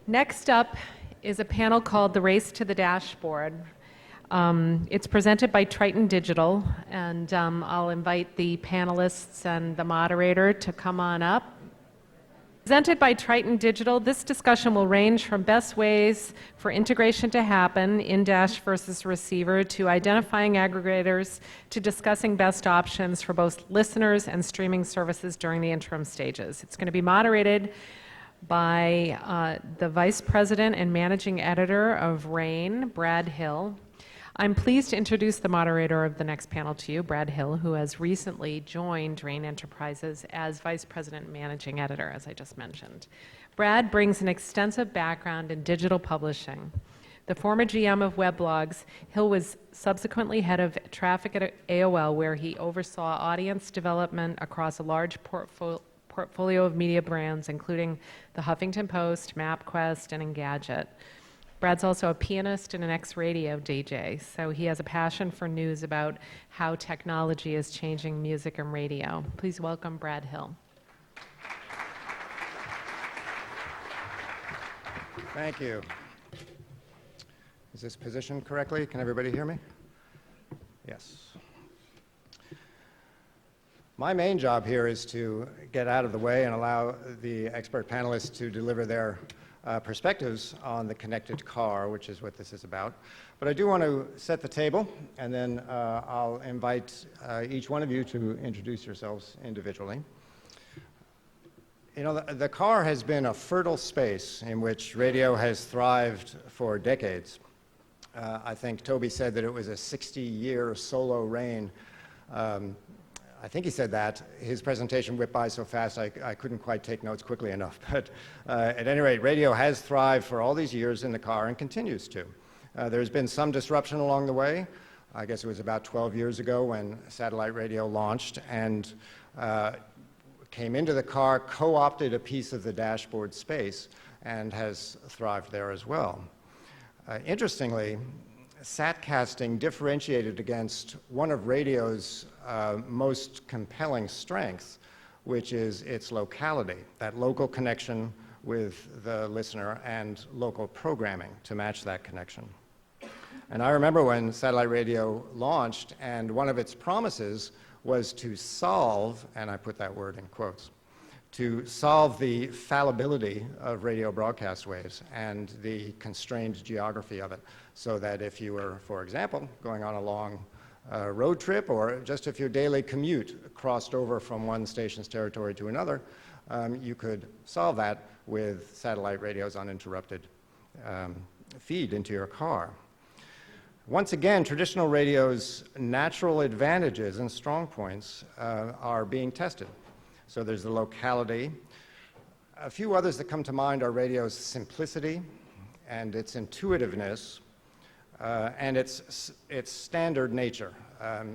Next up is a panel called The Race to the Dashboard. It's presented by Triton Digital, and I'll invite the panelists and the moderator to come on up. Presented by Triton Digital, this discussion will range from best ways for integration to happen, in-dash versus receiver, to identifying aggregators, to discussing best options for both listeners and streaming services during the interim stages. It's going to be moderated by the Vice President and Managing Editor of RAIN, Brad Hill. I'm pleased to introduce the moderator of the next panel to you, Brad Hill, who has recently joined RAIN Enterprises as Vice President and Managing Editor, as I just mentioned. Brad brings an extensive background in digital publishing. The former GM of Weblogs, Hill was subsequently head of traffic at AOL, where he oversaw audience development across a large portfolio of media brands, including the Huffington Post, MapQuest, and Engadget. Brad's also a pianist and an ex-radio DJ, so he has a passion for news about how technology is changing music and radio. Please welcome Brad Hill. Thank you. Is this positioned correctly? Can everybody hear me? Yes. My main job here is to get out of the way and allow the expert panelists to deliver their perspectives on the connected car, which is what this is about. But I do want to set the table, and then I'll invite each one of you to introduce yourselves individually. You know, the car has been a fertile space in which radio has thrived for decades. I think Toby said that it was a 60-year solo reign. I think he said that. His presentation whipped by so fast I couldn't quite take notes quickly enough. But at any rate, radio has thrived for all these years in the car and continues to. There's been some disruption along the way. I guess it was about 12 years ago when satellite radio launched and came into the car, co-opted a piece of the dashboard space, and has thrived there as well. Interestingly, satcasting differentiated against one of radio's most compelling strengths, which is its locality, that local connection with the listener and local programming to match that connection. And I remember when satellite radio launched, and one of its promises was to solve, and I put that word in quotes, to solve the fallibility of radio broadcast waves and the constrained geography of it, so that if you were, for example, going on a long road trip, or just if your daily commute crossed over from one station's territory to another, you could solve that with satellite radio's uninterrupted feed into your car. Once again, traditional radio's natural advantages and strong points are being tested. So there's the locality. A few others that come to mind are radio's simplicity and its intuitiveness, and its standard nature.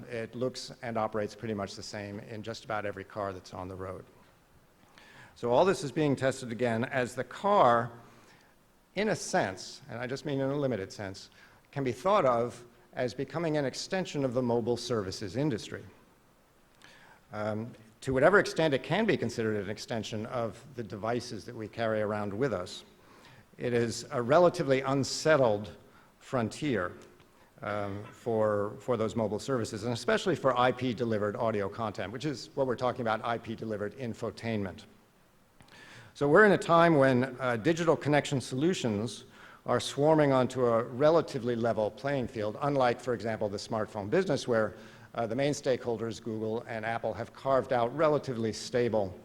It looks and operates pretty much the same in just about every car that's on the road. So all this is being tested again as the car, in a sense, and I just mean in a limited sense, can be thought of as becoming an extension of the mobile services industry. To whatever extent it can be considered an extension of the devices that we carry around with us, it is a relatively unsettled frontier for those mobile services, and especially for IP-delivered audio content, which is what we're talking about, IP-delivered infotainment. So we're in a time when digital connection solutions are swarming onto a relatively level playing field, unlike, for example, the smartphone business, where the main stakeholders, Google and Apple, have carved out relatively stable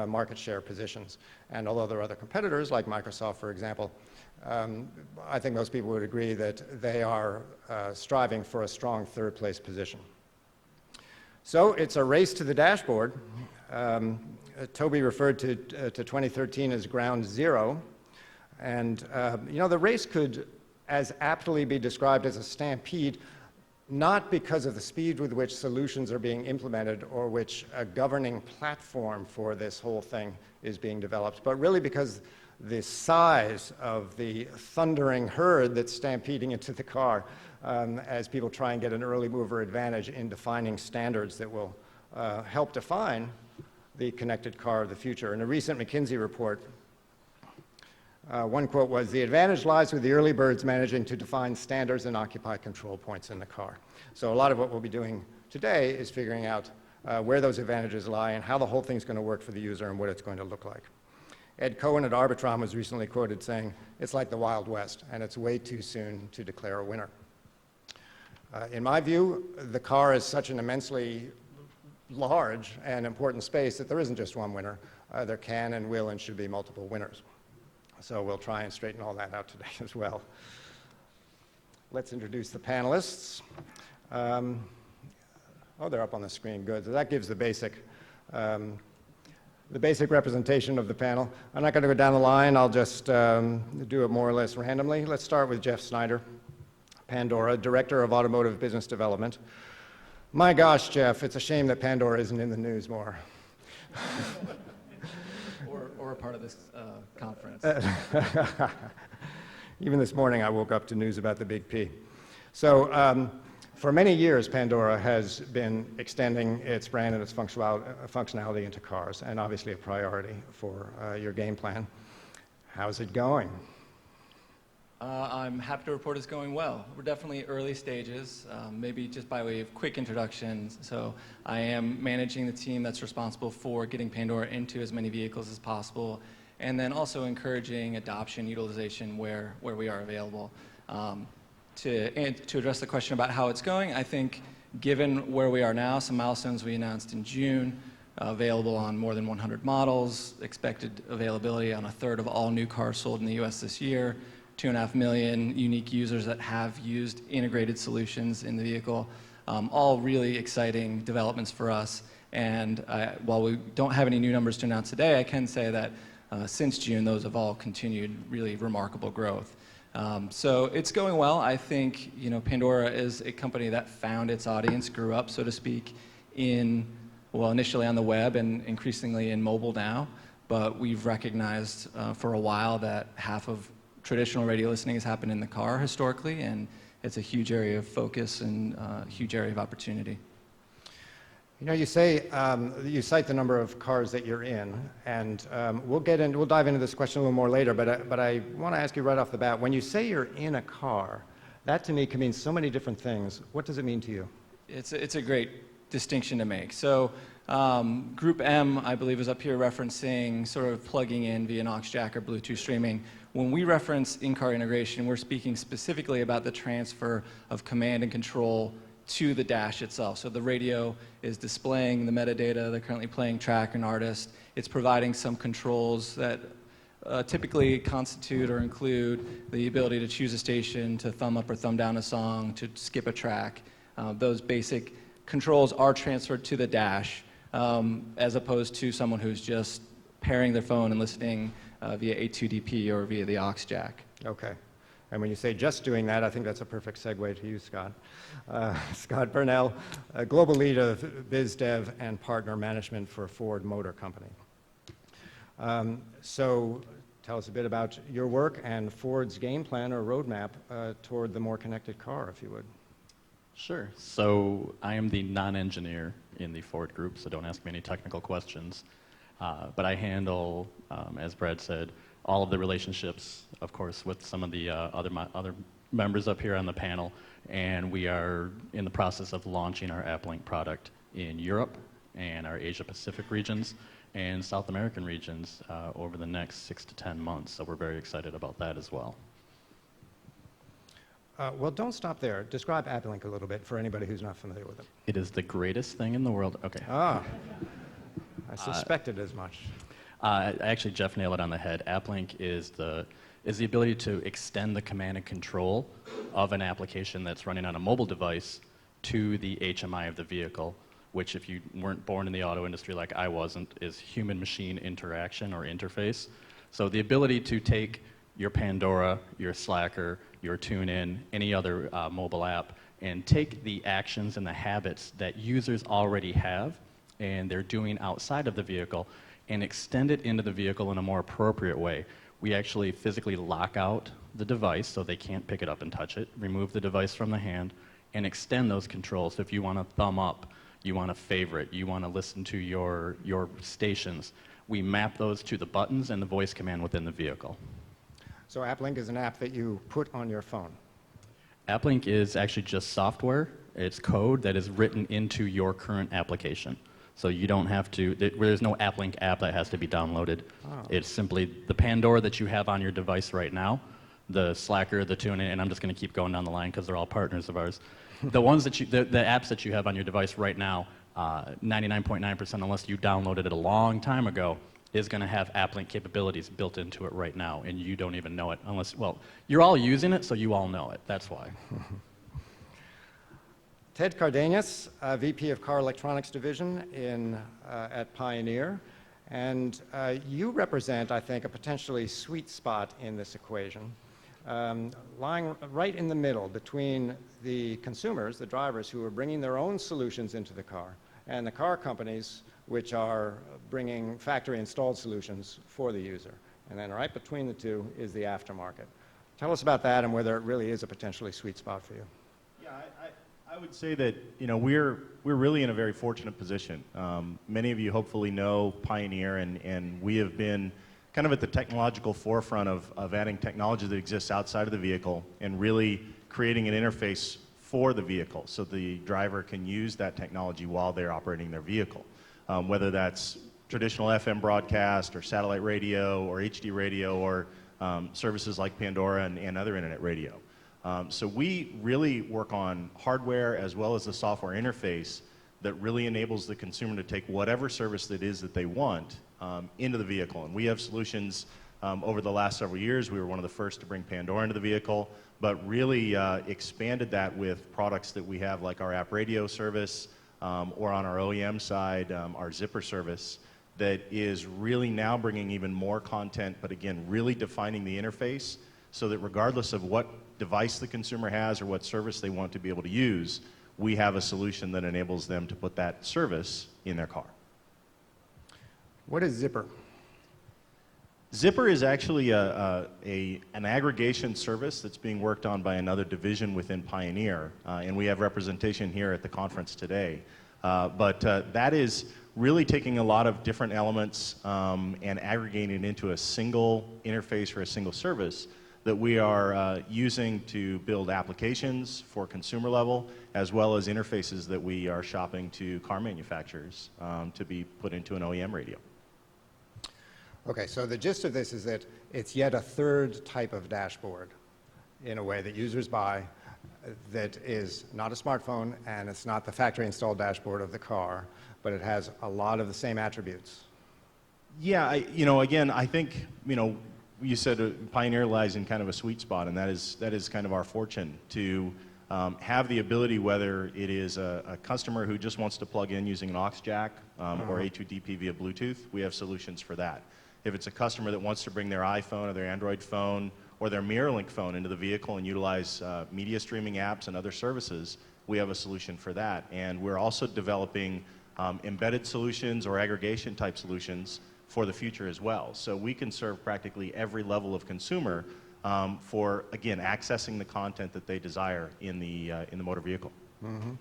market share positions. And although there are other competitors, like Microsoft, for example, I think most people would agree that they are striving for a strong third-place position. So it's a race to the dashboard. Toby referred to 2013 as ground zero. And you know, the race could as aptly be described as a stampede, not because of the speed with which solutions are being implemented or which a governing platform for this whole thing is being developed, but really because the size of the thundering herd that's stampeding into the car as people try and get an early mover advantage in defining standards that will help define the connected car of the future. In a recent McKinsey report, One quote was, "The advantage lies with the early birds managing to define standards and occupy control points in the car." So a lot of what we'll be doing today is figuring out where those advantages lie and how the whole thing's going to work for the user and what it's going to look like. Ed Cohen at Arbitron was recently quoted saying, "It's like the Wild West, and it's way too soon to declare a winner." In my view, the car is such an immensely large and important space that there isn't just one winner. There can and will and should be multiple winners. So we'll try and straighten all that out today as well. Let's introduce the panelists. Oh, they're up on the screen. Good. So that gives the basic representation of the panel. I'm not going to go down the line. I'll just do it more or less randomly. Let's start with Geoff Snyder, Pandora, Director of Automotive Business Development. My gosh, Geoff, it's a shame that Pandora isn't in the news more. or a part of this conference. Even this morning, I woke up to news about the Big P. So for many years, Pandora has been extending its brand and its functionality into cars, and obviously a priority for your game plan. How's it going? I'm happy to report it's going well. We're definitely early stages, maybe just by way of quick introductions. So I am managing the team that's responsible for getting Pandora into as many vehicles as possible, and then also encouraging adoption, utilization where we are available. To address the question about how it's going, I think given where we are now, some milestones we announced in June, available on more than 100 models, expected availability on a third of all new cars sold in the US this year, 2.5 million unique users that have used integrated solutions in the vehicle, all really exciting developments for us. And while we don't have any new numbers to announce today, I can say that since June, those have all continued really remarkable growth. So it's going well. I think Pandora is a company that found its audience, grew up, so to speak, initially on the web and increasingly in mobile now. But we've recognized for a while that half of traditional radio listening has happened in the car historically, and it's a huge area of focus and a huge area of opportunity. You say you cite the number of cars that you're in, and we'll dive into this question a little more later. But I want to ask you right off the bat: when you say you're in a car, that to me can mean so many different things. What does it mean to you? It's a great distinction to make. So Group M, I believe, is up here referencing sort of plugging in via an aux jack or Bluetooth streaming. When we reference in-car integration, we're speaking specifically about the transfer of command and control to the dash itself. So the radio is displaying the metadata. They're currently playing track and artist. It's providing some controls that typically constitute or include the ability to choose a station, to thumb up or thumb down a song, to skip a track. Those basic controls are transferred to the dash, as opposed to someone who's just pairing their phone and listening via A2DP or via the aux jack. Okay. And when you say just doing that, I think that's a perfect segue to you, Scott. Scott Burnell, Global Lead of Biz Dev and Partner Management for Ford Motor Company. So tell us a bit about your work and Ford's game plan or roadmap toward the more connected car, if you would. Sure. So I am the non-engineer in the Ford group, so don't ask me any technical questions. But I handle, as Brad said, all of the relationships, of course, with some of the other members up here on the panel. And we are in the process of launching our AppLink product in Europe and our Asia-Pacific regions and South American regions over the next 6 to 10 months. So we're very excited about that as well. Well, don't stop there. Describe AppLink a little bit for anybody who's not familiar with it. It is the greatest thing in the world. Okay. Ah, I suspected as much. Actually, Geoff nailed it on the head. AppLink is the ability to extend the command and control of an application that's running on a mobile device to the HMI of the vehicle, which, if you weren't born in the auto industry like I wasn't, is human-machine interaction or interface. So the ability to take your Pandora, your Slacker, your TuneIn, any other mobile app, and take the actions and the habits that users already have and they're doing outside of the vehicle and extend it into the vehicle in a more appropriate way. We actually physically lock out the device so they can't pick it up and touch it, remove the device from the hand, and extend those controls. So if you want to thumb up, you want to favorite, you want to listen to your stations, we map those to the buttons and the voice command within the vehicle. So AppLink is an app that you put on your phone. AppLink is actually just software. It's code that is written into your current application. So you don't have to, there's no AppLink app that has to be downloaded. Oh. It's simply the Pandora that you have on your device right now, the Slacker, the TuneIn, and I'm just going to keep going down the line because they're all partners of ours. The ones that the apps that you have on your device right now, 99.9%, unless you downloaded it a long time ago, is going to have AppLink capabilities built into it right now, and you don't even know it unless, well, you're all using it, so you all know it. That's why. Ted Cardenas, VP of Car Electronics Division at Pioneer, and you represent, I think, a potentially sweet spot in this equation, lying right in the middle between the consumers, the drivers, who are bringing their own solutions into the car, and the car companies, which are bringing factory-installed solutions for the user. And then right between the two is the aftermarket. Tell us about that and whether it really is a potentially sweet spot for you. Yeah, I would say that we're really in a very fortunate position. Many of you hopefully know Pioneer, and we have been kind of at the technological forefront of adding technology that exists outside of the vehicle and really creating an interface for the vehicle so the driver can use that technology while they're operating their vehicle. Whether that's traditional FM broadcast or satellite radio or HD radio or services like Pandora and other internet radio. So we really work on hardware as well as the software interface that really enables the consumer to take whatever service that is that they want into the vehicle. And we have solutions over the last several years. We were one of the first to bring Pandora into the vehicle, but really expanded that with products that we have like our app radio service, or on our OEM side, our Zipper service that is really now bringing even more content, but again, really defining the interface so that regardless of what device the consumer has or what service they want to be able to use, we have a solution that enables them to put that service in their car. What is Zipper? Zipper is actually an aggregation service that's being worked on by another division within Pioneer, and we have representation here at the conference today. But that is really taking a lot of different elements and aggregating it into a single interface or a single service that we are using to build applications for consumer level, as well as interfaces that we are shopping to car manufacturers to be put into an OEM radio. Okay, so the gist of this is that it's yet a third type of dashboard in a way that users buy that is not a smartphone and it's not the factory installed dashboard of the car, but it has a lot of the same attributes. Yeah, again, I think, you said Pioneer lies in kind of a sweet spot, and that is kind of our fortune to have the ability, whether it is a customer who just wants to plug in using an aux jack or A2DP via Bluetooth, we have solutions for that. If it's a customer that wants to bring their iPhone or their Android phone or their MirrorLink phone into the vehicle and utilize media streaming apps and other services, we have a solution for that. And we're also developing embedded solutions or aggregation type solutions for the future as well. So we can serve practically every level of consumer for, again, accessing the content that they desire in the motor vehicle. Mm-hmm.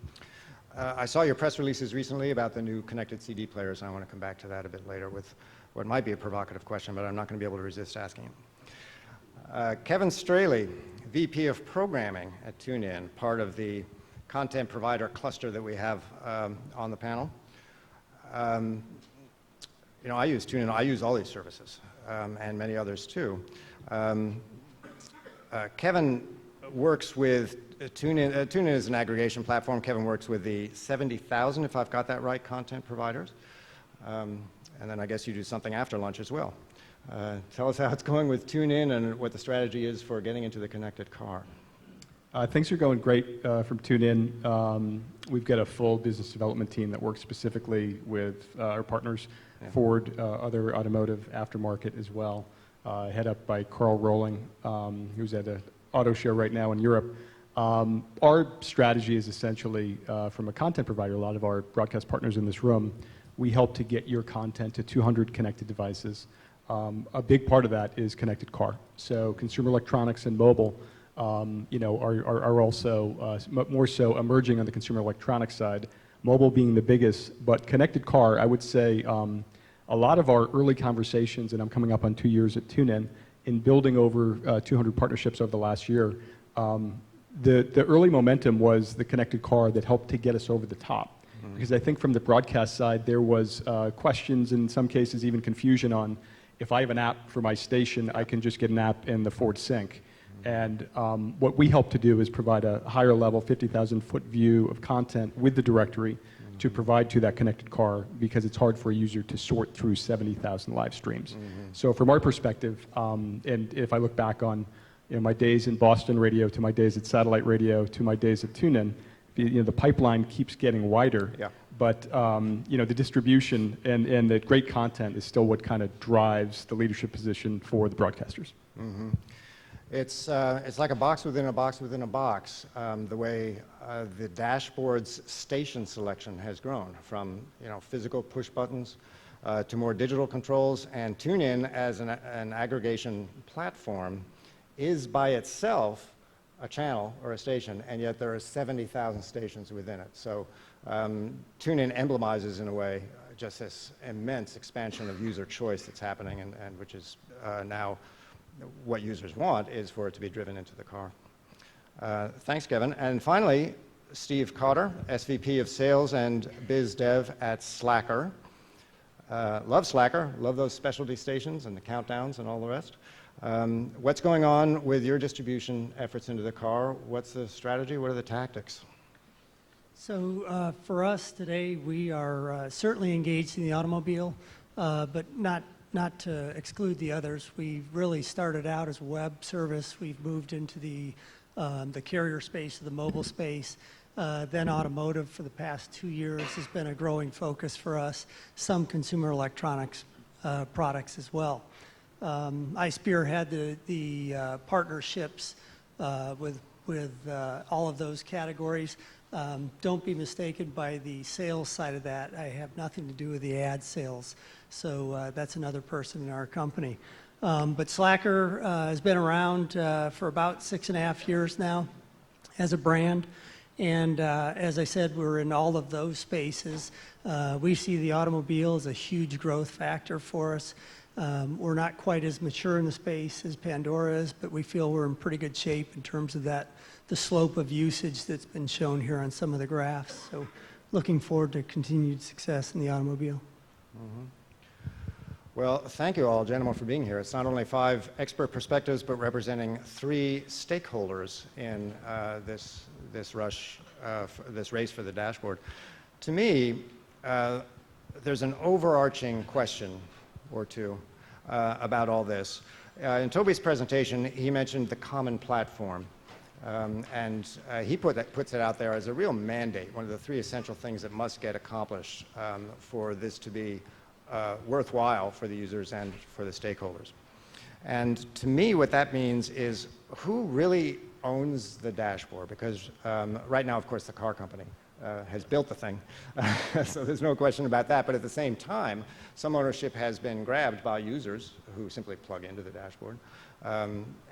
I saw your press releases recently about the new connected CD players, and I want to come back to that a bit later with what might be a provocative question, but I'm not going to be able to resist asking it. Kevin Straley, VP of Programming at TuneIn, part of the content provider cluster that we have on the panel. I use TuneIn, I use all these services, and many others too. Kevin works with TuneIn. TuneIn is an aggregation platform. Kevin works with the 70,000, if I've got that right, content providers. And then I guess you do something after lunch as well. Tell us how it's going with TuneIn and what the strategy is for getting into the connected car. Things are going great from TuneIn. We've got a full business development team that works specifically with our partners, Ford, other automotive aftermarket as well, head up by Carl Rowling, who's at an auto show right now in Europe. Our strategy is essentially from a content provider, a lot of our broadcast partners in this room, we help to get your content to 200 connected devices. A big part of that is connected car. So consumer electronics and mobile are also more so emerging on the consumer electronics side, mobile being the biggest, but connected car, I would say a lot of our early conversations, and I'm coming up on 2 years at TuneIn, in building over 200 partnerships over the last year, the early momentum was the connected car that helped to get us over the top. Because I think from the broadcast side, there was questions, in some cases even confusion on, if I have an app for my station, I can just get an app in the Ford Sync. And what we help to do is provide a higher level 50,000-foot view of content with the directory to provide to that connected car, because it's hard for a user to sort through 70,000 live streams. So from our perspective, and if I look back on my days in Boston radio, to my days at satellite radio, to my days at TuneIn, the pipeline keeps getting wider. Yeah. But the distribution and the great content is still what kind of drives the leadership position for the broadcasters. It's like a box within a box within a box, the way the dashboard's station selection has grown from physical push buttons to more digital controls, and TuneIn as an aggregation platform is by itself a channel or a station, and yet there are 70,000 stations within it. So TuneIn emblemizes, in a way, just this immense expansion of user choice that's happening, and which is now what users want is for it to be driven into the car. Thanks, Kevin. And finally, Steve Cotter, SVP of Sales and Biz Dev at Slacker. Love Slacker, love those specialty stations and the countdowns and all the rest. What's going on with your distribution efforts into the car? What's the strategy? What are the tactics? So for us today, we are certainly engaged in the automobile, but not to exclude the others. We've really started out as a web service. We've moved into the carrier space, the mobile space. Then automotive for the past 2 years has been a growing focus for us. Some consumer electronics products as well. I spearhead the partnerships with all of those categories. Don't be mistaken by the sales side of that. I have nothing to do with the ad sales. So that's another person in our company. But Slacker has been around for about 6.5 years now as a brand. And as I said, we're in all of those spaces. We see the automobile as a huge growth factor for us. We're not quite as mature in the space as Pandora is, but we feel we're in pretty good shape in terms of the slope of usage that's been shown here on some of the graphs. So looking forward to continued success in the automobile. Well, thank you all, gentlemen, for being here. It's not only 5 expert perspectives, but representing 3 stakeholders in this race for the dashboard. To me, there's an overarching question or two about all this. In Toby's presentation, he mentioned the common platform. And he puts it out there as a real mandate, one of the 3 essential things that must get accomplished for this to be worthwhile for the users and for the stakeholders. And to me, what that means is who really owns the dashboard? Because right now, of course, the car company has built the thing, so there's no question about that. But at the same time, some ownership has been grabbed by users who simply plug into the dashboard,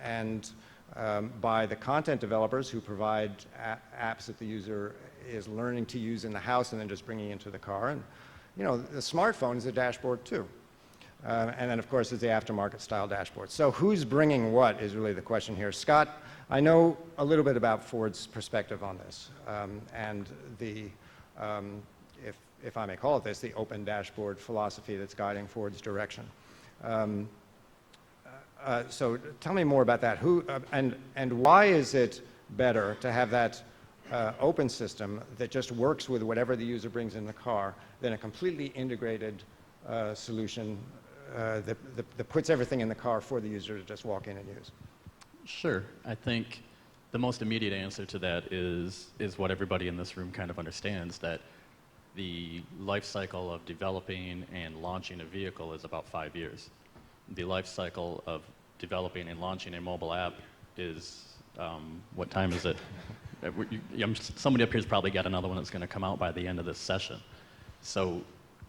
and by the content developers who provide apps that the user is learning to use in the house and then just bringing into the car. And the smartphone is a dashboard too. And then, of course, there's the aftermarket style dashboard. So who's bringing what is really the question here. Scott, I know a little bit about Ford's perspective on this, and the, if I may call it this, the open dashboard philosophy that's guiding Ford's direction. So tell me more about that. And why is it better to have that open system that just works with whatever the user brings in the car than a completely integrated solution that puts everything in the car for the user to just walk in and use? Sure. I think the most immediate answer to that is what everybody in this room kind of understands, that the life cycle of developing and launching a vehicle is about 5 years. The life cycle of developing and launching a mobile app is, what time is it? Somebody up here has probably got another one that's going to come out by the end of this session. So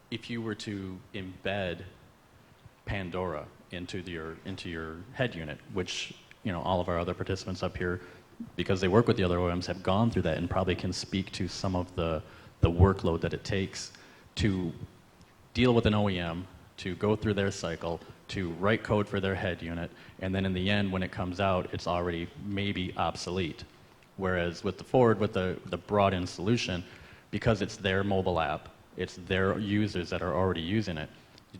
if you were to embed Pandora into your head unit, which all of our other participants up here, because they work with the other OEMs, have gone through that and probably can speak to some of the workload that it takes to deal with an OEM to go through their cycle, to write code for their head unit, and then in the end, when it comes out, it's already maybe obsolete. Whereas with the Ford, with the brought-in solution, because it's their mobile app, it's their users that are already using it,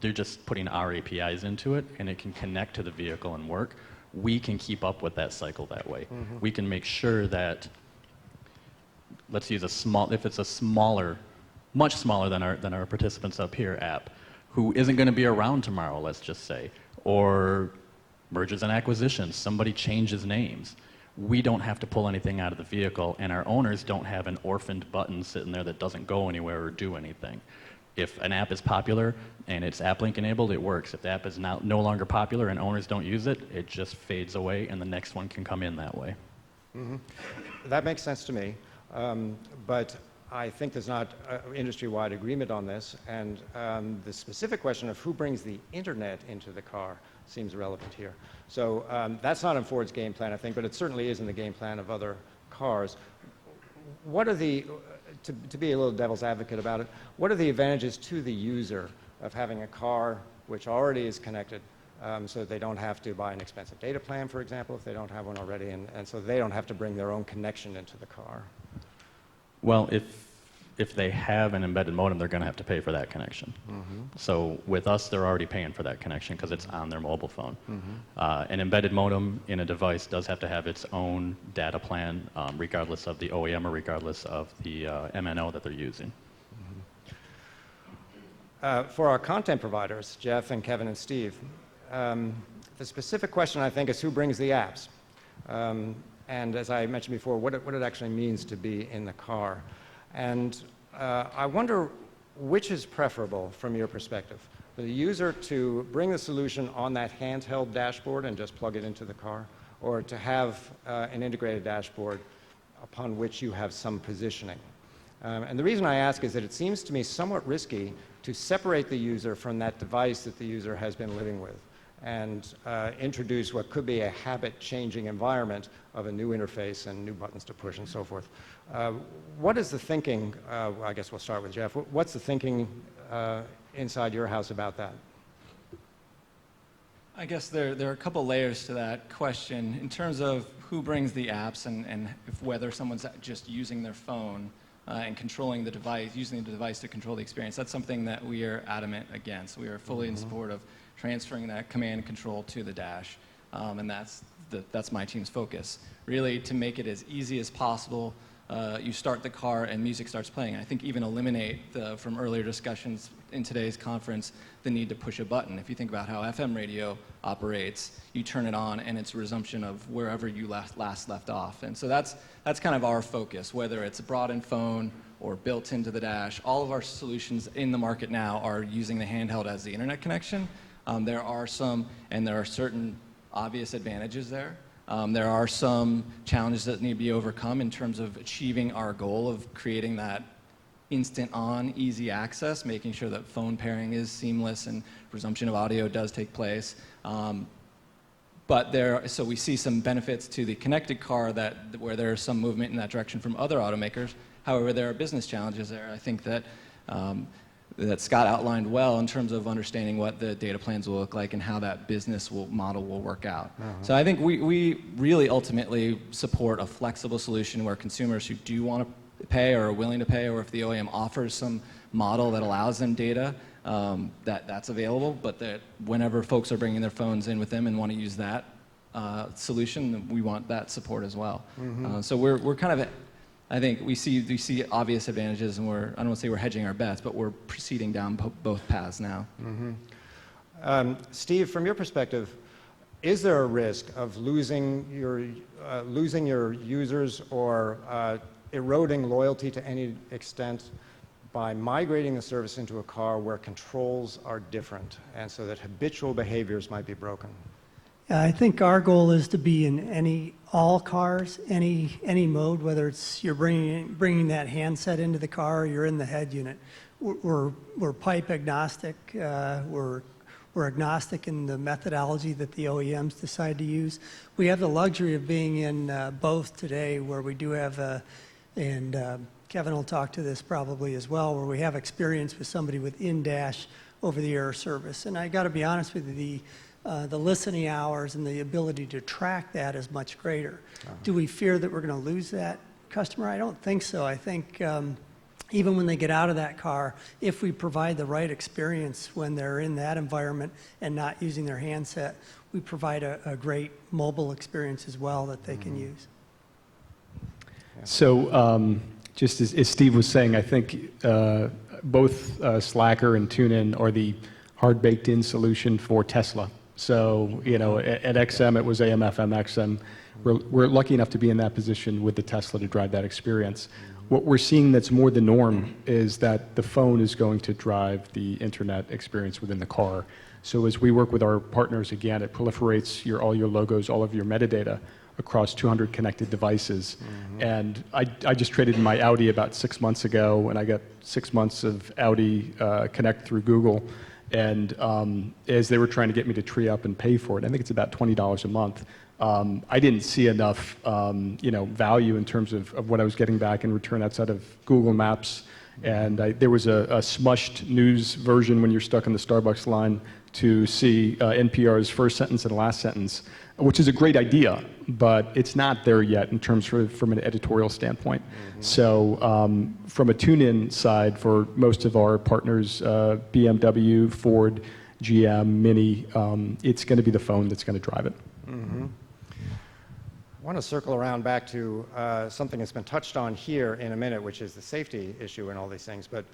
they're just putting our APIs into it, and it can connect to the vehicle and work. We can keep up with that cycle that way. We can make sure that, let's use if it's a smaller, much smaller than our participants up here app, who isn't going to be around tomorrow, let's just say, or mergers and acquisitions, somebody changes names. We don't have to pull anything out of the vehicle, and our owners don't have an orphaned button sitting there that doesn't go anywhere or do anything. If an app is popular and it's app link enabled, it works. If the app is now no longer popular and owners don't use it, it just fades away and the next one can come in that way. That makes sense to me, but I think there's not industry-wide agreement on this, and the specific question of who brings the internet into the car seems relevant here. So that's not in Ford's game plan, I think, but it certainly is in the game plan of other cars. What are the, to be a little devil's advocate about it, what are the advantages to the user of having a car which already is connected, so that they don't have to buy an expensive data plan, for example, if they don't have one already, and so they don't have to bring their own connection into the car? Well, If they have an embedded modem, they're going to have to pay for that connection. So with us, they're already paying for that connection because it's on their mobile phone. An embedded modem in a device does have to have its own data plan, regardless of the OEM or regardless of the MNO that they're using. For our content providers, Geoff and Kevin and Steve, the specific question, I think, is who brings the apps? And as I mentioned before, what it actually means to be in the car. And I wonder which is preferable from your perspective, for the user to bring the solution on that handheld dashboard and just plug it into the car, or to have an integrated dashboard upon which you have some positioning. And the reason I ask is that it seems to me somewhat risky to separate the user from that device that the user has been living with and introduce what could be a habit-changing environment of a new interface and new buttons to push and so forth. What is the thinking, I guess we'll start with Geoff, what's the thinking inside your house about that? I guess there are a couple layers to that question in terms of who brings the apps and if whether someone's just using their phone and controlling the device, using the device to control the experience. That's something that we are adamant against. We are fully in support of transferring that command and control to the dash, and that's my team's focus. Really, to make it as easy as possible. You start the car and music starts playing. I think even eliminate from earlier discussions in today's conference the need to push a button. If you think about how FM radio operates, you turn it on and it's a resumption of wherever you last left off. And so that's kind of our focus, whether it's a brought-in phone or built into the dash. All of our solutions in the market now are using the handheld as the internet connection. There are certain obvious advantages there. There are some challenges that need to be overcome in terms of achieving our goal of creating that instant on, easy access, making sure that phone pairing is seamless and resumption of audio does take place. So we see some benefits to the connected car where there's some movement in that direction from other automakers. However, there are business challenges there. I think that Scott outlined well in terms of understanding what the data plans will look like and how that business model will work out. So I think we really ultimately support a flexible solution where consumers who do want to pay or are willing to pay, or if the OEM offers some model that allows them data, that's available, but that whenever folks are bringing their phones in with them and want to use that solution, we want that support as well. So we're kind of I think we see obvious advantages, and I don't want to say we're hedging our bets, but we're proceeding down both paths now. Steve, from your perspective, is there a risk of losing your users or eroding loyalty to any extent by migrating the service into a car where controls are different, and so that habitual behaviors might be broken? Yeah, I think our goal is to be in all cars, any mode, whether it's you're bringing that handset into the car or you're in the head unit. We're pipe agnostic. We're agnostic in the methodology that the OEMs decide to use. We have the luxury of being in both today, where we do have and Kevin will talk to this probably as well, where we have experience with somebody with in-dash over-the-air service. And I got to be honest with you, the listening hours and the ability to track that is much greater. Do we fear that we're going to lose that customer? I don't think so. I think even when they get out of that car, if we provide the right experience when they're in that environment and not using their handset, we provide a great mobile experience as well that they can use. So just as Steve was saying, I think both Slacker and TuneIn are the hard-baked-in solution for Tesla. So, you know, at XM, it was AM, FM, XM. We're lucky enough to be in that position with the Tesla to drive that experience. What we're seeing that's more the norm is that the phone is going to drive the internet experience within the car. So as we work with our partners, again, it proliferates all your logos, all of your metadata across 200 connected devices. And I just traded in my Audi about 6 months ago, and I got 6 months of Audi Connect through Google. And as they were trying to get me to tree up and pay for it, I think it's about $20 a month. I didn't see enough, value in terms of what I was getting back in return outside of Google Maps. And there was a smushed news version when you're stuck in the Starbucks line to see NPR's first sentence and last sentence, which is a great idea, but it's not there yet in terms from an editorial standpoint. So from a tune-in side, for most of our partners, BMW, Ford, GM, Mini, it's going to be the phone that's going to drive it. I want to circle around back to something that's been touched on here in a minute, which is the safety issue and all these things. But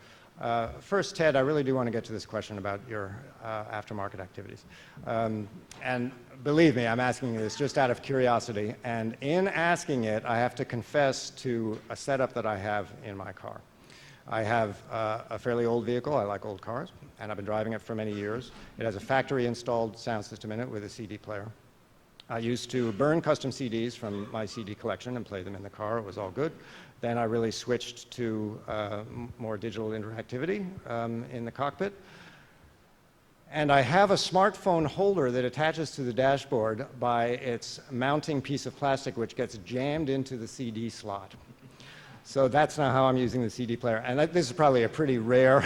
first, Ted, I really do want to get to this question about your aftermarket activities. And believe me, I'm asking you this just out of curiosity. And in asking it, I have to confess to a setup that I have in my car. I have a fairly old vehicle. I like old cars, and I've been driving it for many years. It has a factory-installed sound system in it with a CD player. I used to burn custom CDs from my CD collection and play them in the car. It was all good. Then I really switched to more digital interactivity in the cockpit. And I have a smartphone holder that attaches to the dashboard by its mounting piece of plastic, which gets jammed into the CD slot. So that's now how I'm using the CD player. And this is probably a pretty rare,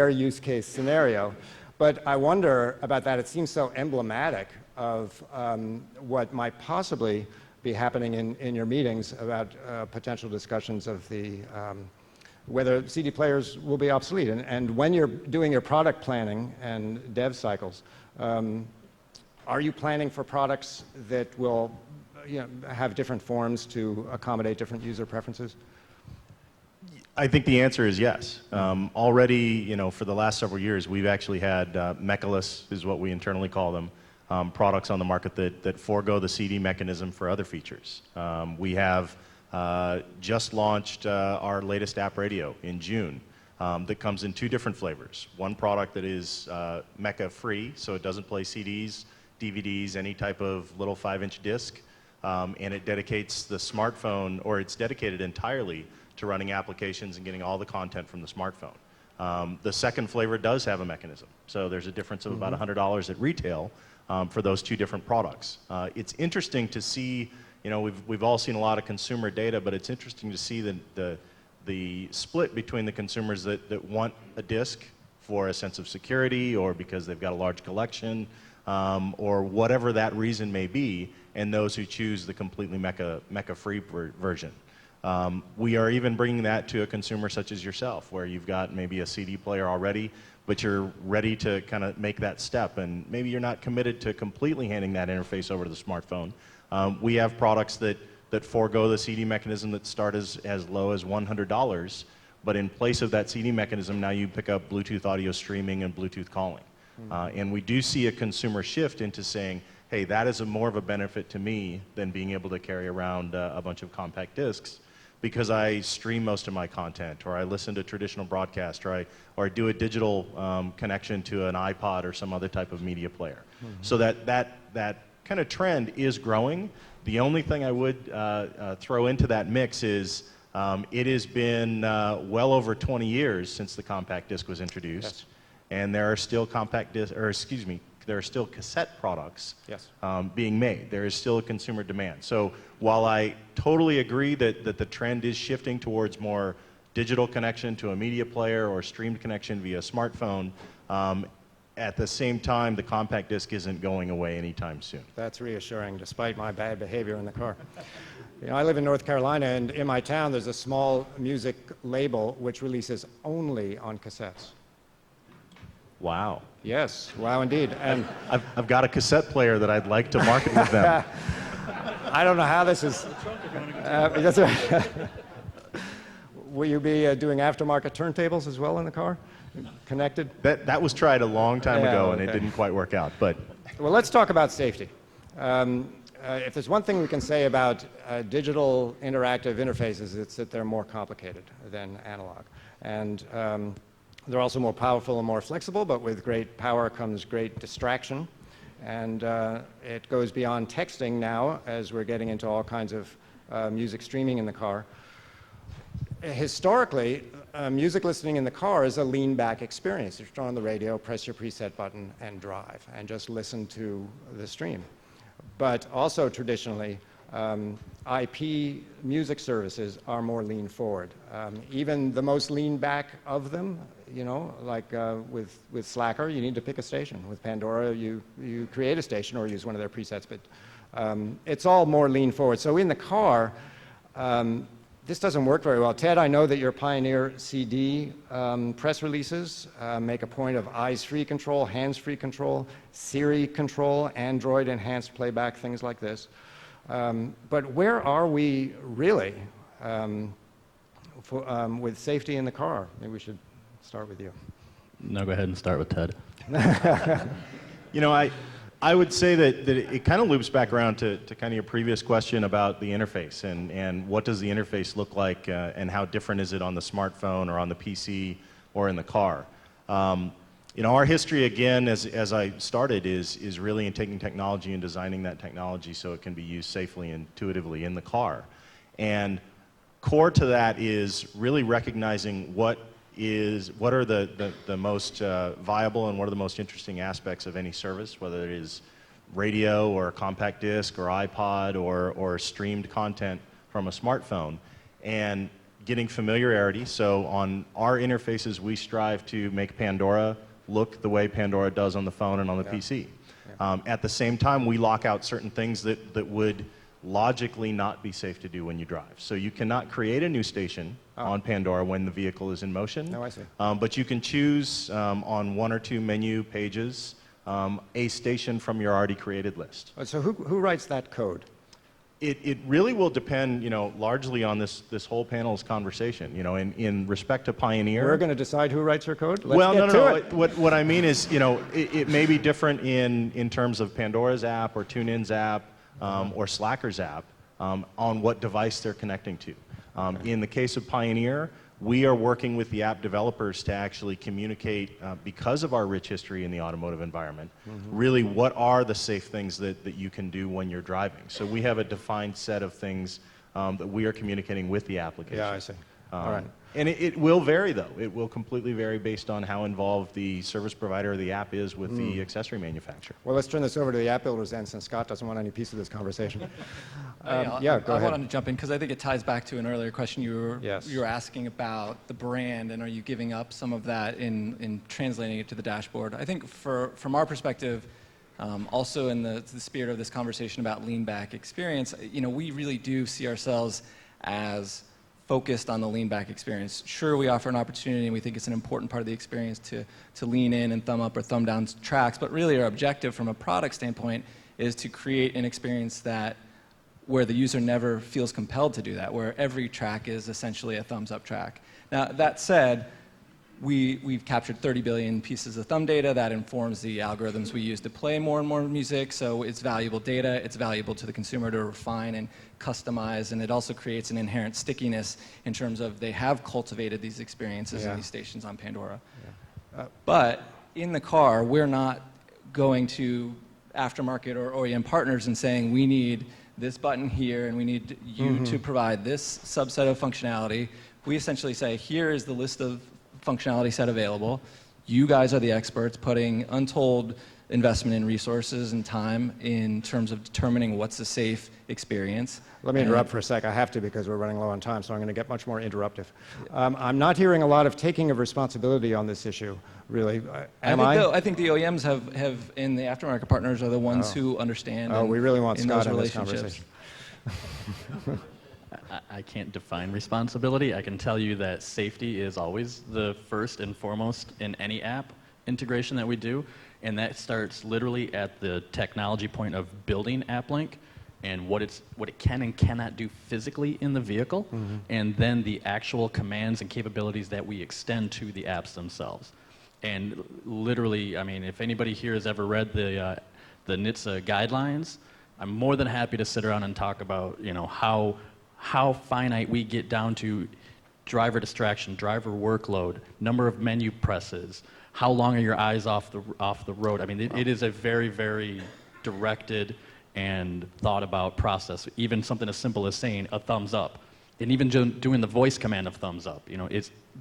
use case scenario. But I wonder about that. It seems so emblematic of what might possibly be happening in your meetings about potential discussions of the whether CD players will be obsolete. And when you're doing your product planning and dev cycles, are you planning for products that will have different forms to accommodate different user preferences? I think the answer is yes. Already, for the last several years, we've actually had mechaless, is what we internally call them, products on the market that forego the CD mechanism for other features. We have just launched our latest app radio in June that comes in 2 different flavors. One product that is mecha free, so it doesn't play CDs, DVDs, any type of little 5-inch disc, and it dedicates the smartphone, or it's dedicated entirely to running applications and getting all the content from the smartphone. The second flavor does have a mechanism, so there's a difference of about $100 at retail for those 2 different products. It's interesting to see, we've all seen a lot of consumer data, but it's interesting to see the split between the consumers that want a disc for a sense of security or because they've got a large collection or whatever that reason may be, and those who choose the completely mecha-free version. We are even bringing that to a consumer such as yourself, where you've got maybe a CD player already, but you're ready to kind of make that step, and maybe you're not committed to completely handing that interface over to the smartphone. We have products that forego the CD mechanism that start as low as $100, but in place of that CD mechanism, now you pick up Bluetooth audio streaming and Bluetooth calling. And we do see a consumer shift into saying, hey, that is more of a benefit to me than being able to carry around a bunch of compact discs, because I stream most of my content, or I listen to traditional broadcast, or I do a digital connection to an iPod or some other type of media player. So that kind of trend is growing. The only thing I would throw into that mix is it has been well over 20 years since the compact disc was introduced, and there are still there are still cassette products Yes. being made. There is still a consumer demand. So while I totally agree that the trend is shifting towards more digital connection to a media player or streamed connection via smartphone, at the same time, the compact disc isn't going away anytime soon. That's reassuring, despite my bad behavior in the car. You know, I live in North Carolina, and in my town there's a small music label which releases only on cassettes. Wow. Yes, wow indeed. And I've got a cassette player that I'd like to market with them. I don't know how this is... that's right. Will you be doing aftermarket turntables as well in the car? Connected? That was tried a long time Yeah, ago, and it okay. didn't quite work out. But Well, let's talk about safety. If there's one thing we can say about digital interactive interfaces, it's that they're more complicated than analog. And they're also more powerful and more flexible, but with great power comes great distraction. And it goes beyond texting now, as we're getting into all kinds of music streaming in the car. Historically, music listening in the car is a lean-back experience. You turn on the radio, press your preset button, and drive, and just listen to the stream. But also traditionally, IP music services are more lean-forward. Even the most lean-back of them, you know, like with Slacker, you need to pick a station. With Pandora, you create a station or use one of their presets, but it's all more lean-forward. So in the car, this doesn't work very well. Ted, I know that your Pioneer CD press releases make a point of eyes-free control, hands-free control, Siri control, Android enhanced playback, things like this. But where are we really with safety in the car? Maybe we should start with you. No, go ahead and start with Ted. you know, I would say that it kind of loops back around to kind of your previous question about the interface and what does the interface look like and how different is it on the smartphone or on the PC or in the car. You know, our history, again, as I started, is really in taking technology and designing that technology so it can be used safely and intuitively in the car. And core to that is really recognizing what are the most viable and what are the most interesting aspects of any service, whether it is radio or compact disc or iPod or streamed content from a smartphone, and getting familiarity. So on our interfaces, we strive to make Pandora look the way Pandora does on the phone and on the PC. Yeah. At the same time, we lock out certain things that would logically not be safe to do when you drive. So you cannot create a new station on Pandora when the vehicle is in motion. Oh, I see. But you can choose on one or two menu pages a station from your already created list. So who writes that code? It really will depend, you know, largely on this whole panel's conversation. You know, in respect to Pioneer. We're going to decide who writes your code? Let's Well, get no. it. What I mean is, you know, it may be different in terms of Pandora's app or TuneIn's app or Slacker's app on what device they're connecting to. In the case of Pioneer, we are working with the app developers to actually communicate, because of our rich history in the automotive environment, really what are the safe things that you can do when you're driving. So we have a defined set of things that we are communicating with the application. Yeah, I see. All right. And it will vary, though. It will completely vary based on how involved the service provider or the app is with the accessory manufacturer. Well, let's turn this over to the app builders then, since Scott doesn't want any piece of this conversation. Go I ahead. wanted to jump in because I think it ties back to an earlier question you were asking about the brand, and are you giving up some of that in translating it to the dashboard? I think from our perspective, also in the spirit of this conversation about lean back experience, you know, we really do see ourselves as focused on the lean back experience. Sure, we offer an opportunity and we think it's an important part of the experience to lean in and thumb up or thumb down tracks, but really our objective from a product standpoint is to create an experience where the user never feels compelled to do that, where every track is essentially a thumbs up track. Now, that said, we've captured 30 billion pieces of thumb data that informs the algorithms we use to play more and more music, so it's valuable data, it's valuable to the consumer to refine and customize, and it also creates an inherent stickiness in terms of they have cultivated these experiences in these stations on Pandora. But in the car, we're not going to aftermarket or OEM partners and saying we need this button here and we need you to provide this subset of functionality. We essentially say here is the list of functionality set available. you guys are the experts putting untold investment in resources and time in terms of determining what's a safe experience. Let me interrupt for a sec. I have to because we're running low on time, so I'm going to get much more interruptive. I'm not hearing a lot of taking of responsibility on this issue, really. I think the OEMs have in the aftermarket partners are the ones who understand. Oh, we really want in Scott those in this relationships. conversation. I can't define responsibility. I can tell you that safety is always the first and foremost in any app integration that we do, and that starts literally at the technology point of building AppLink and what it can and cannot do physically in the vehicle, and then the actual commands and capabilities that we extend to the apps themselves. And literally, I mean, if anybody here has ever read the NHTSA guidelines, I'm more than happy to sit around and talk about, you know, how finite we get down to driver distraction, driver workload, number of menu presses, how long are your eyes off the road. I mean, it is a very, very directed and thought about process. Even something as simple as saying a thumbs up, and even doing the voice command of thumbs up. You know,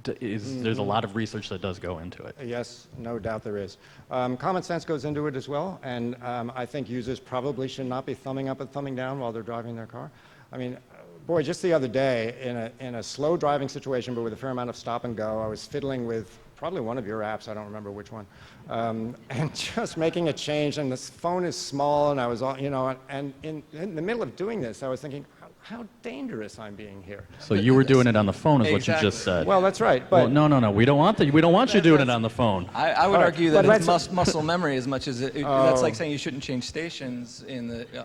there's a lot of research that does go into it. Yes, no doubt there is. Common sense goes into it as well, and I think users probably should not be thumbing up and thumbing down while they're driving their car. I mean, boy, just the other day, in a slow driving situation, but with a fair amount of stop and go, I was fiddling with probably one of your apps, I don't remember which one, and just making a change, and this phone is small, and I was, you know, and in the middle of doing this, I was thinking, how dangerous I'm being here. So you were doing it on the phone, is what you just said. Well, that's right. But well, no. We don't want you doing it on the phone. I would argue that but it's muscle memory as much as that's like saying you shouldn't change stations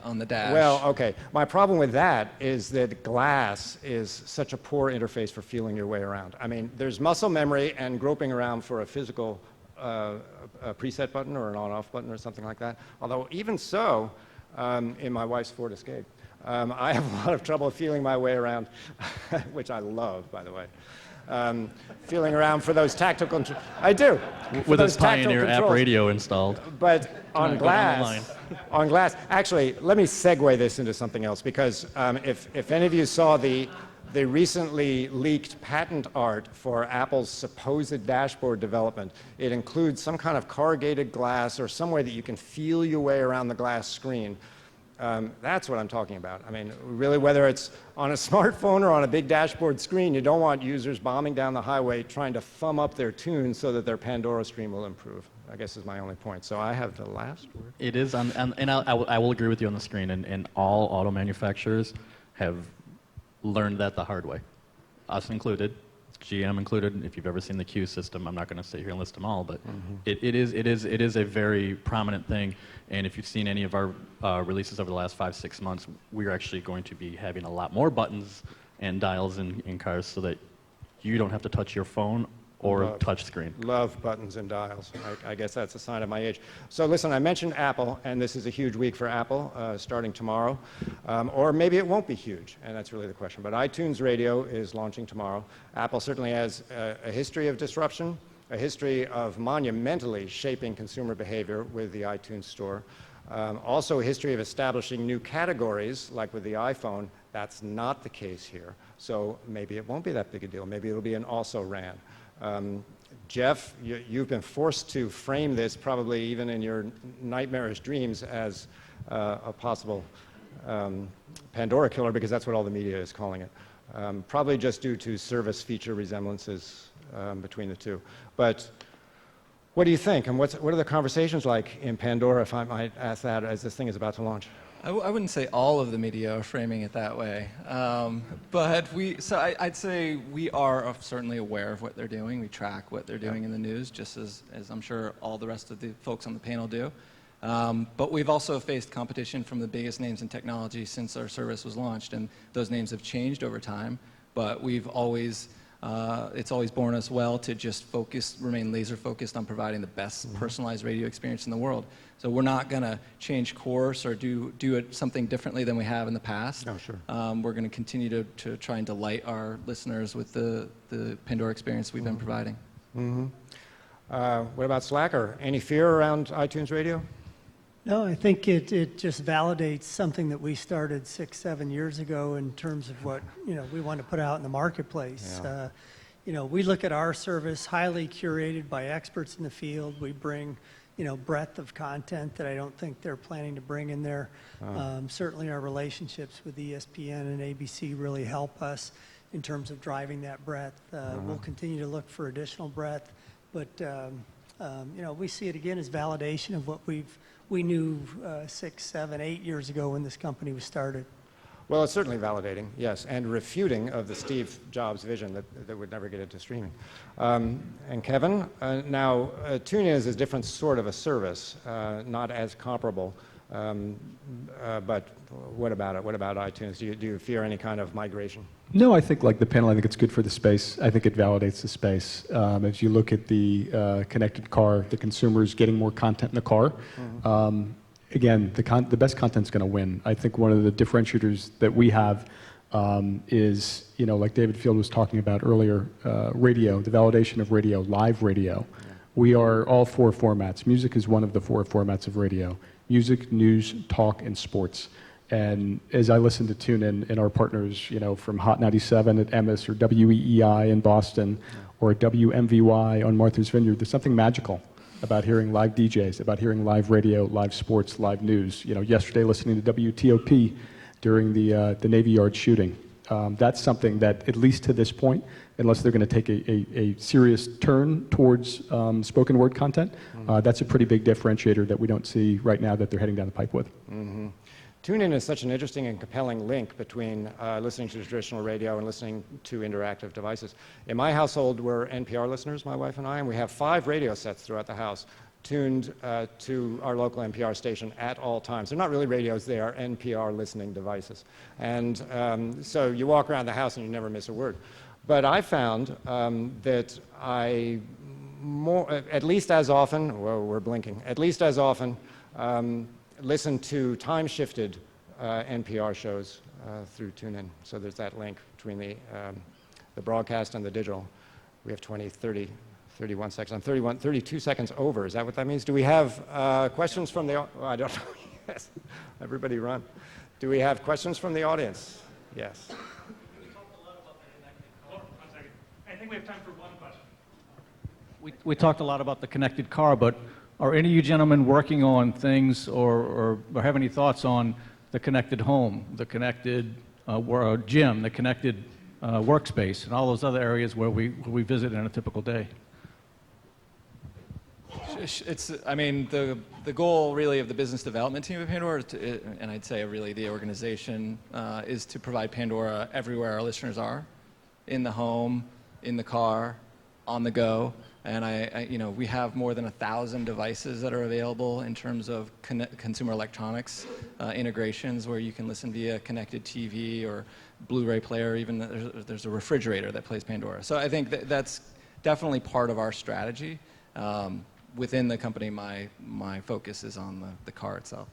on the dash. Well, okay. My problem with that is that glass is such a poor interface for feeling your way around. I mean, there's muscle memory and groping around for a physical a preset button or an on-off button or something like that. Although even so, in my wife's Ford Escape, I have a lot of trouble feeling my way around, which I love, by the way. Feeling around for those tactical controls. I do. With its Pioneer app radio installed. But on glass, actually, let me segue this into something else, because if any of you saw the recently leaked patent art for Apple's supposed dashboard development, it includes some kind of corrugated glass or some way that you can feel your way around the glass screen. That's what I'm talking about. I mean, really, whether it's on a smartphone or on a big dashboard screen, you don't want users bombing down the highway trying to thumb up their tune so that their Pandora stream will improve, I guess is my only point. So I have the last word. It is, and I will agree with you on the screen, and all auto manufacturers have learned that the hard way, us included. GM included. If you've ever seen the Q system, I'm not going to sit here and list them all, but it is a very prominent thing. And if you've seen any of our releases over the last 5-6 months, we're actually going to be having a lot more buttons and dials in cars so that you don't have to touch your phone or touch screen. Love buttons and dials. I guess that's a sign of my age. So listen, I mentioned Apple, and this is a huge week for Apple, starting tomorrow. Or maybe it won't be huge, and that's really the question. But iTunes Radio is launching tomorrow. Apple certainly has a history of disruption, a history of monumentally shaping consumer behavior with the iTunes Store. Also a history of establishing new categories, like with the iPhone. That's not the case here. So maybe it won't be that big a deal. Maybe it'll be an also-ran. Geoff, you've been forced to frame this, probably even in your nightmarish dreams, as a possible Pandora killer, because that's what all the media is calling it. Probably just due to service feature resemblances between the two. But what do you think? And what are the conversations like in Pandora, if I might ask that, as this thing is about to launch? I wouldn't say all of the media are framing it that way, but I'd say we are certainly aware of what they're doing. We track what they're doing in the news, just as I'm sure all the rest of the folks on the panel do. But we've also faced competition from the biggest names in technology since our service was launched, and those names have changed over time. But we've always it's always borne us well to just remain laser focused on providing the best personalized radio experience in the world. So we're not going to change course or do it something differently than we have in the past. Oh, sure. We're going to continue to try and delight our listeners with the Pandora experience we've been providing. What about Slacker? Any fear around iTunes Radio? No, I think it just validates something that we started 6-7 years ago in terms of what we want to put out in the marketplace. Yeah. we look at our service highly curated by experts in the field. We bring, breadth of content that I don't think they're planning to bring in there. Certainly our relationships with ESPN and ABC really help us in terms of driving that breadth. We'll continue to look for additional breadth, but we see it again as validation of what we knew 6, 7, 8 years ago when this company was started. Well, it's certainly validating, yes, and refuting of the Steve Jobs vision that would never get into streaming. And Kevin, now TuneIn is a different sort of a service, not as comparable, but what about it? What about iTunes? Do you fear any kind of migration? No, I think like the panel, I think it's good for the space. I think it validates the space. As you look at the connected car, the consumers getting more content in the car, again, the best content's going to win. I think one of the differentiators that we have is, like David Field was talking about earlier, radio, the validation of radio, live radio. Yeah. We are all 4 formats. Music is one of the 4 formats of radio. Music, news, talk, and sports. And as I listen to TuneIn and our partners, from Hot 97 at Emmis or WEEI in Boston or WMVY on Martha's Vineyard, there's something magical about hearing live DJs, about hearing live radio, live sports, live news. Yesterday listening to WTOP during the Navy Yard shooting. That's something that, at least to this point, unless they're going to take a serious turn towards spoken word content, that's a pretty big differentiator that we don't see right now that they're heading down the pipe with. Mm-hmm. TuneIn is such an interesting and compelling link between listening to traditional radio and listening to interactive devices. In my household, we're NPR listeners, my wife and I, and we have 5 radio sets throughout the house tuned to our local NPR station at all times. They're not really radios, they are NPR listening devices. And so you walk around the house and you never miss a word. But I found that at least as often, whoa, we're blinking, at least as often, listen to time-shifted NPR shows through TuneIn. So there's that link between the broadcast and the digital. We have 20, 30, 31 seconds. I'm 32 seconds over. Is that what that means? Do we have questions from the audience? I don't know. Yes. Everybody run. Do we have questions from the audience? Yes. I think we have time for one question. We talked a lot about the connected car, but are any of you gentlemen working on things or have any thoughts on the connected home, the connected gym, the connected workspace, and all those other areas where we visit in a typical day? The goal really of the business development team of Pandora, and I'd say really the organization, is to provide Pandora everywhere our listeners are, in the home, in the car, on the go. And we have more than 1,000 devices that are available in terms of consumer electronics integrations, where you can listen via connected TV or Blu-ray player. Even there's a refrigerator that plays Pandora. So I think that's definitely part of our strategy. Within the company, my focus is on the car itself.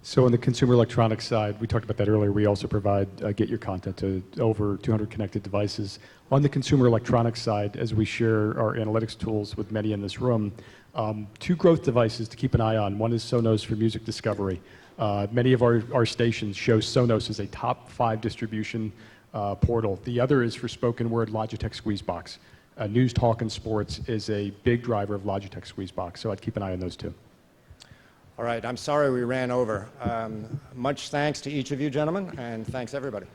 So on the consumer electronics side, we talked about that earlier, we also provide Get Your Content to over 200 connected devices. On the consumer electronics side, as we share our analytics tools with many in this room, 2 growth devices to keep an eye on. One is Sonos for music discovery. Many of our stations show Sonos as a top 5 distribution portal. The other is for spoken word Logitech Squeezebox. News, talk, and sports is a big driver of Logitech Squeezebox, so I'd keep an eye on those 2. All right, I'm sorry we ran over. Much thanks to each of you gentlemen, and thanks everybody.